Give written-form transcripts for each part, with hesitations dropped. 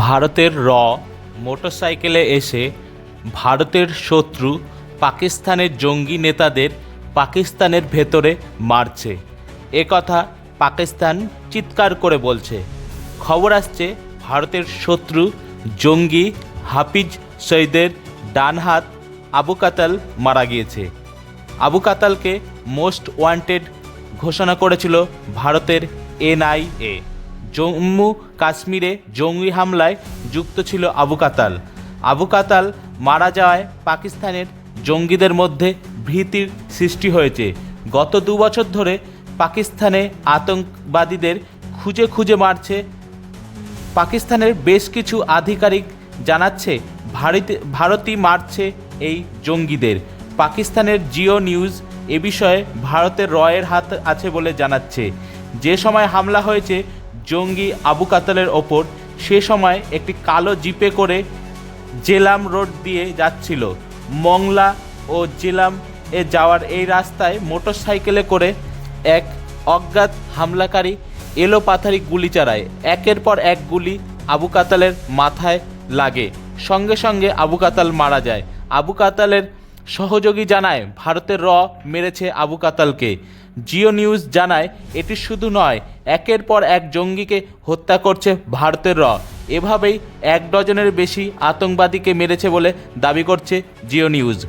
ভারতের মোটরসাইকেলে এসে ভারতের শত্রু পাকিস্তানের জঙ্গি নেতাদের পাকিস্তানের ভেতরে মারছে, এ কথা পাকিস্তান চিৎকার করে বলছে। খবর আসছে ভারতের শত্রু জঙ্গি হাফিজ সঈদের ডান হাত আবু কাতাল মারা গিয়েছে। আবু কাতালকে মোস্ট ওয়ান্টেড ঘোষণা করেছিল ভারতের এনআইএ। জম্মু কাশ্মীরে জঙ্গি হামলায় যুক্ত ছিল আবু কাতাল। আবু কাতাল মারা যাওয়ায় পাকিস্তানের জঙ্গিদের মধ্যে ভীতির সৃষ্টি হয়েছে। গত 2 বছর ধরে পাকিস্তানে আতঙ্কবাদীদের খুঁজে খুঁজে মারছে। পাকিস্তানের বেশ কিছু আধিকারিক জানাচ্ছে ভারতই মারছে এই জঙ্গিদের। পাকিস্তানের জিও নিউজ এ বিষয়ে ভারতের রয়ের হাত আছে বলে জানাচ্ছে। যে সময় হামলা হয়েছে জঙ্গি আবু কাতালের ওপর, সে সময় একটি কালো জিপে করে জেলাম রোড দিয়ে যাচ্ছিল। মংলা ও জেলাম এ যাওয়ার এই রাস্তায় মোটরসাইকেলে করে এক অজ্ঞাত হামলাকারী এলোপাথারি গুলি চালায়। একের পর এক গুলি আবু কাতালের মাথায় লাগে, সঙ্গে সঙ্গে আবু কাতাল মারা যায়। আবু কাতালের সহযোগী জানায় ভারতের মেরেছে আবু কাতালকে। জিও নিউজ জানায় এটি শুধু নয়, একের পর এক জঙ্গিকে হত্যা করছে ভারতের এভাবেই 1 ডজনের বেশি আতঙ্কবাদীকে মেরেছে বলে দাবি করছে জিও নিউজ।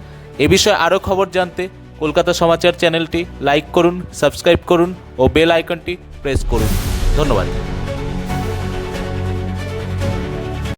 এ বিষয়ে আরও খবর জানতে কলকাতা সমাচার চ্যানেলটি লাইক করুন, সাবস্ক্রাইব করুন ও বেল আইকনটি প্রেস করুন। ধন্যবাদ।